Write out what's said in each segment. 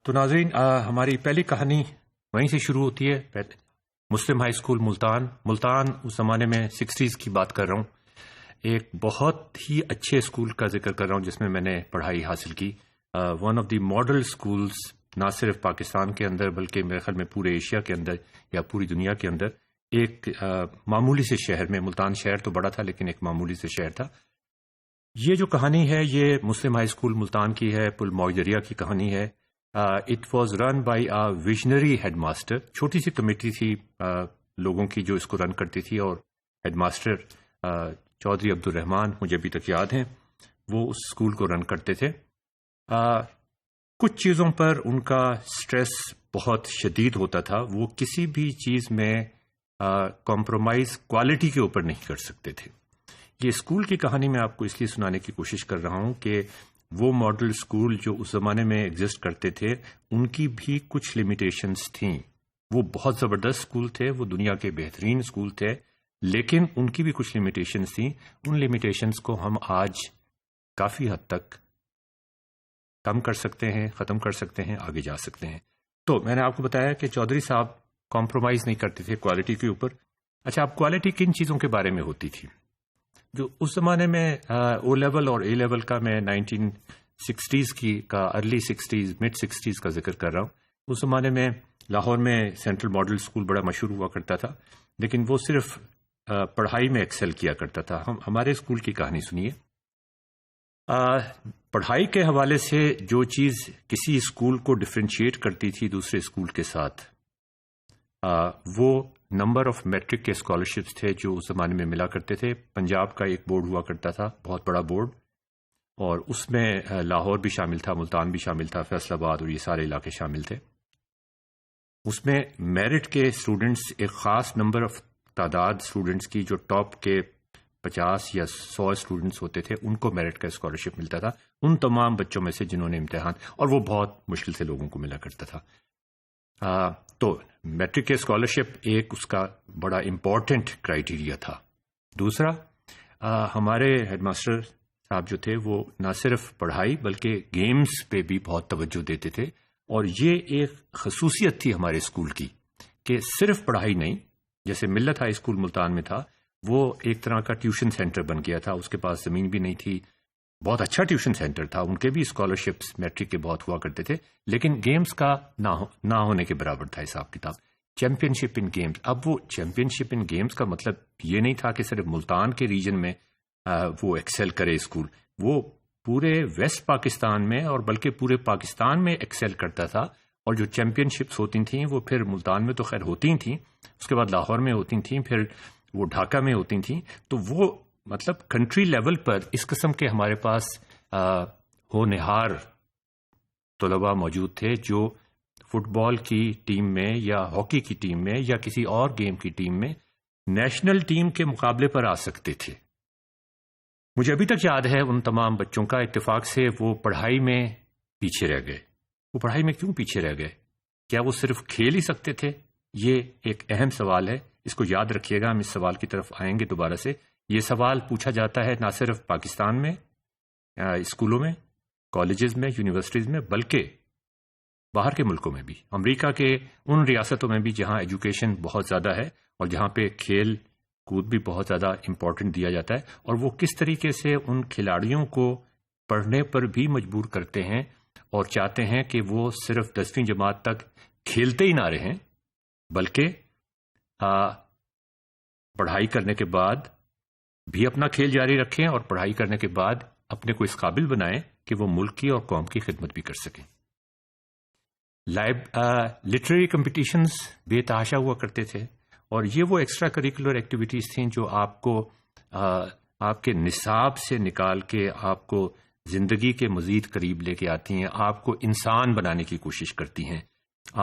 تو ناظرین ہماری پہلی کہانی وہیں سے شروع ہوتی ہے. مسلم ہائی اسکول ملتان اس زمانے میں 60s کی بات کر رہا ہوں. ایک بہت ہی اچھے اسکول کا ذکر کر رہا ہوں جس میں میں نے پڑھائی حاصل کی. One of the model schools نہ صرف پاکستان کے اندر بلکہ میرے خیال میں پورے ایشیا کے اندر یا پوری دنیا کے اندر. ایک معمولی سے شہر میں، ملتان شہر تو بڑا تھا لیکن ایک معمولی سے شہر تھا. یہ جو کہانی ہے یہ مسلم ہائی اسکول ملتان کی ہے، پل معجریہ کی کہانی ہے. It was run by a visionary head master. چھوٹی سی کمیٹی تھی لوگوں کی جو اس کو رن کرتی تھی، اور ہیڈ ماسٹر چودھری عبدالرحمان مجھے ابھی تک یاد ہیں، وہ اس اسکول کو رن کرتے تھے. کچھ چیزوں پر ان کا سٹریس بہت شدید ہوتا تھا. وہ کسی بھی چیز میں کمپرومائز کوالٹی کے اوپر نہیں کر سکتے تھے. یہ اسکول کی کہانی میں آپ کو اس لیے سنانے کی کوشش کر رہا ہوں کہ وہ ماڈل اسکول جو اس زمانے میں ایگزسٹ کرتے تھے ان کی بھی کچھ لمیٹیشنز تھیں. وہ بہت زبردست اسکول تھے، وہ دنیا کے بہترین اسکول تھے، لیکن ان کی بھی کچھ لمیٹیشنز تھیں. ان لمیٹیشنز کو ہم آج کافی حد تک کم کر سکتے ہیں، ختم کر سکتے ہیں، آگے جا سکتے ہیں. تو میں نے آپ کو بتایا کہ چودھری صاحب کمپرومائز نہیں کرتے تھے کوالٹی کے اوپر. اچھا، اب کوالٹی کن چیزوں کے بارے میں ہوتی تھی؟ جو اس زمانے میں او لیول اور اے لیول کا، میں 1960s کا، ارلی 60s مڈ 60s کا ذکر کر رہا ہوں. اس زمانے میں لاہور میں سینٹرل ماڈل اسکول بڑا مشہور ہوا کرتا تھا، لیکن وہ صرف پڑھائی میں ایکسل کیا کرتا تھا. ہمارے اسکول کی کہانی سنیے. پڑھائی کے حوالے سے جو چیز کسی اسکول کو ڈفرینشیٹ کرتی تھی دوسرے اسکول کے ساتھ، وہ نمبر آف میٹرک کے اسکالرشپس تھے جو اس زمانے میں ملا کرتے تھے. پنجاب کا ایک بورڈ ہوا کرتا تھا، بہت بڑا بورڈ، اور اس میں لاہور بھی شامل تھا، ملتان بھی شامل تھا، فیصل آباد اور یہ سارے علاقے شامل تھے. اس میں میرٹ کے اسٹوڈنٹس، ایک خاص نمبر آف تعداد اسٹوڈنٹس کی، جو ٹاپ کے 50 یا 100 اسٹوڈنٹس ہوتے تھے، ان کو میرٹ کا اسکالرشپ ملتا تھا، ان تمام بچوں میں سے جنہوں نے امتحان، اور وہ بہت مشکل سے لوگوں کو ملا کرتا تھا. تو میٹرک کے اسکالرشپ ایک اس کا بڑا امپورٹنٹ کرائیٹیریا تھا. دوسرا، ہمارے ہیڈ ماسٹر صاحب جو تھے وہ نہ صرف پڑھائی بلکہ گیمز پہ بھی بہت توجہ دیتے تھے. اور یہ ایک خصوصیت تھی ہمارے اسکول کی کہ صرف پڑھائی نہیں، جیسے ملت ہائی اسکول ملتان میں تھا، وہ ایک طرح کا ٹیوشن سینٹر بن گیا تھا. اس کے پاس زمین بھی نہیں تھی، بہت اچھا ٹیوشن سینٹر تھا. ان کے بھی اسکالرشپس میٹرک کے بہت ہوا کرتے تھے، لیکن گیمز کا نہ ہونے کے برابر تھا حساب کتاب. چیمپئن شپ ان گیمز. اب وہ چیمپئن شپ ان گیمز کا مطلب یہ نہیں تھا کہ صرف ملتان کے ریجن میں وہ ایکسل کرے اسکول. وہ پورے ویسٹ پاکستان میں اور بلکہ پورے پاکستان میں ایکسل کرتا تھا. اور جو چیمپئن شپس ہوتی تھیں وہ پھر ملتان میں تو خیر ہوتی تھیں، اس کے بعد لاہور میں ہوتی تھیں، پھر وہ ڈھاکہ میں ہوتی تھیں. تو وہ مطلب کنٹری لیول پر اس قسم کے ہمارے پاس ہونہار طلباء موجود تھے جو فٹ بال کی ٹیم میں یا ہاکی کی ٹیم میں یا کسی اور گیم کی ٹیم میں نیشنل ٹیم کے مقابلے پر آ سکتے تھے. مجھے ابھی تک یاد ہے ان تمام بچوں کا اتفاق سے وہ پڑھائی میں پیچھے رہ گئے. وہ پڑھائی میں کیوں پیچھے رہ گئے؟ کیا وہ صرف کھیل ہی سکتے تھے؟ یہ ایک اہم سوال ہے، اس کو یاد رکھیے گا. ہم اس سوال کی طرف آئیں گے دوبارہ سے. یہ سوال پوچھا جاتا ہے نہ صرف پاکستان میں اسکولوں میں، کالجز میں، یونیورسٹیز میں، بلکہ باہر کے ملکوں میں بھی. امریکہ کے ان ریاستوں میں بھی جہاں ایجوکیشن بہت زیادہ ہے اور جہاں پہ کھیل کود بھی بہت زیادہ امپورٹنٹ دیا جاتا ہے، اور وہ کس طریقے سے ان کھلاڑیوں کو پڑھنے پر بھی مجبور کرتے ہیں اور چاہتے ہیں کہ وہ صرف 10ویں جماعت تک کھیلتے ہی نہ رہیں بلکہ پڑھائی کرنے کے بعد بھی اپنا کھیل جاری رکھیں اور پڑھائی کرنے کے بعد اپنے کو اس قابل بنائیں کہ وہ ملک کی اور قوم کی خدمت بھی کر سکیں. لٹریری کمپٹیشنز بے تحاشا ہوا کرتے تھے، اور یہ وہ ایکسٹرا کریکولر ایکٹیویٹیز تھیں جو آپ کو آپ کے نصاب سے نکال کے آپ کو زندگی کے مزید قریب لے کے آتی ہیں، آپ کو انسان بنانے کی کوشش کرتی ہیں،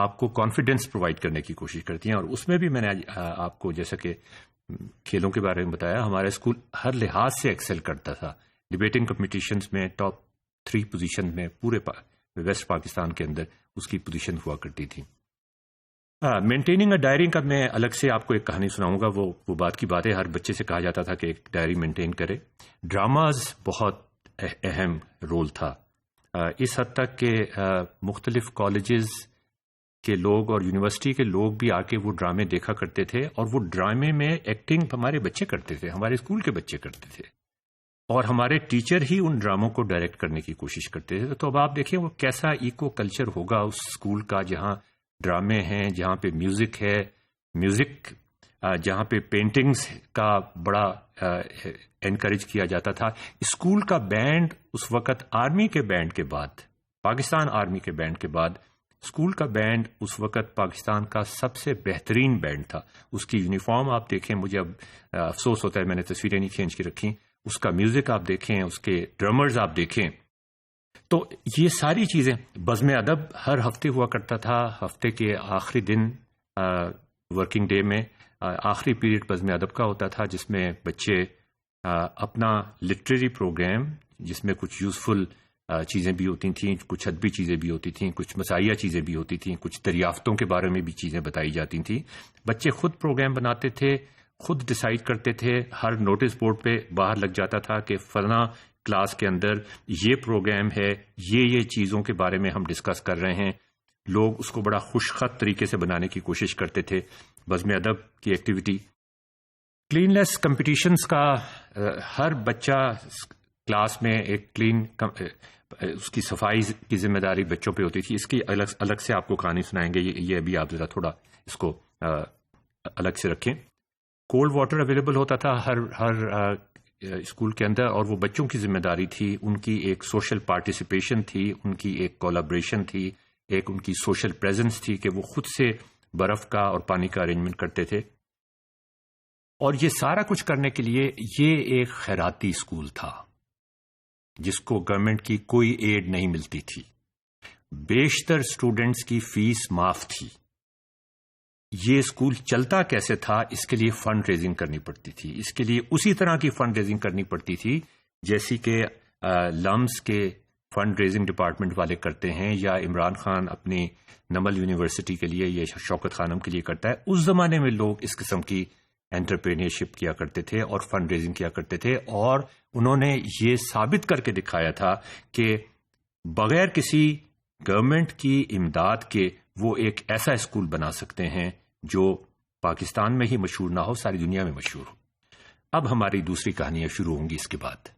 آپ کو کانفیڈنس پرووائڈ کرنے کی کوشش کرتی ہیں. اور اس میں بھی میں نے آپ کو جیسا کہ کھیلوں کے بارے میں بتایا، ہمارا اسکول ہر لحاظ سے ایکسل کرتا تھا. ڈبیٹنگ کمپٹیشنز میں ٹاپ 3 پوزیشن میں پورے ویسٹ پاکستان کے اندر اس کی پوزیشن ہوا کرتی تھی. مینٹیننگ اے ڈائری کا میں الگ سے آپ کو ایک کہانی سناؤں گا. وہ بات کی بات ہے، ہر بچے سے کہا جاتا تھا کہ ایک ڈائری مینٹین کرے. ڈراماز بہت اہم رول تھا. اس حد تک کہ مختلف کالجز کے لوگ اور یونیورسٹی کے لوگ بھی آ کے وہ ڈرامے دیکھا کرتے تھے، اور وہ ڈرامے میں ایکٹنگ ہمارے بچے کرتے تھے، ہمارے اسکول کے بچے کرتے تھے، اور ہمارے ٹیچر ہی ان ڈراموں کو ڈائریکٹ کرنے کی کوشش کرتے تھے. تو اب آپ دیکھیں وہ کیسا ایکو کلچر ہوگا اس اسکول کا، جہاں ڈرامے ہیں، جہاں پہ میوزک ہے، جہاں پہ پینٹنگز کا بڑا انکریج کیا جاتا تھا. اسکول کا بینڈ اس وقت آرمی کے بینڈ کے بعد، پاکستان آرمی کے بینڈ کے بعد، اسکول کا بینڈ اس وقت پاکستان کا سب سے بہترین بینڈ تھا. اس کی یونیفارم آپ دیکھیں، مجھے اب افسوس ہوتا ہے میں نے تصویریں نہیں کھینچ کے رکھی، اس کا میوزک آپ دیکھیں، اس کے ڈرمرز آپ دیکھیں. تو یہ ساری چیزیں، بزم ادب ہر ہفتے ہوا کرتا تھا، ہفتے کے آخری دن ورکنگ ڈے میں آخری پیریڈ بزم ادب کا ہوتا تھا، جس میں بچے اپنا لٹریری پروگرام، جس میں کچھ یوزفل چیزیں بھی ہوتی تھیں، کچھ ادبی چیزیں بھی ہوتی تھیں، کچھ مسائیہ چیزیں بھی ہوتی تھیں، کچھ دریافتوں کے بارے میں بھی چیزیں بتائی جاتی تھیں. بچے خود پروگرام بناتے تھے، خود ڈیسائیڈ کرتے تھے. ہر نوٹس بورڈ پہ باہر لگ جاتا تھا کہ فلاں کلاس کے اندر یہ پروگرام ہے، یہ چیزوں کے بارے میں ہم ڈسکس کر رہے ہیں. لوگ اس کو بڑا خوش خط طریقے سے بنانے کی کوشش کرتے تھے. بزم ادب کی ایکٹیویٹی، کلینلیس کمپٹیشنز کا، ہر بچہ کلاس میں ایک اس کی صفائی کی ذمہ داری بچوں پہ ہوتی تھی. اس کی الگ سے آپ کو کہانی سنائیں گے، یہ ابھی آپ ذرا تھوڑا اس کو الگ سے رکھیں. کولڈ واٹر اویلیبل ہوتا تھا ہر اسکول کے اندر، اور وہ بچوں کی ذمہ داری تھی. ان کی ایک سوشل پارٹیسپیشن تھی، ان کی ایک کولیبریشن تھی، ایک ان کی سوشل پریزنس تھی کہ وہ خود سے برف کا اور پانی کا ارینجمنٹ کرتے تھے. اور یہ سارا کچھ کرنے کے لیے یہ ایک خیراتی اسکول تھا جس کو گورنمنٹ کی کوئی ایڈ نہیں ملتی تھی. بیشتر اسٹوڈنٹس کی فیس معاف تھی. یہ اسکول چلتا کیسے تھا، اس کے لیے فنڈ ریزنگ کرنی پڑتی تھی. اس کے لیے اسی طرح کی فنڈ ریزنگ کرنی پڑتی تھی جیسی کہ لمس کے فنڈ ریزنگ ڈپارٹمنٹ والے کرتے ہیں، یا عمران خان اپنی نمل یونیورسٹی کے لیے یا شوکت خانم کے لیے کرتا ہے. اس زمانے میں لوگ اس قسم کی انٹرپرینیئرشپ کیا کرتے تھے اور فنڈ ریزنگ کیا کرتے تھے، اور انہوں نے یہ ثابت کر کے دکھایا تھا کہ بغیر کسی گورنمنٹ کی امداد کے وہ ایک ایسا اسکول بنا سکتے ہیں جو پاکستان میں ہی مشہور نہ ہو، ساری دنیا میں مشہور ہو. اب ہماری دوسری کہانیاں شروع ہوں گی اس کے بعد.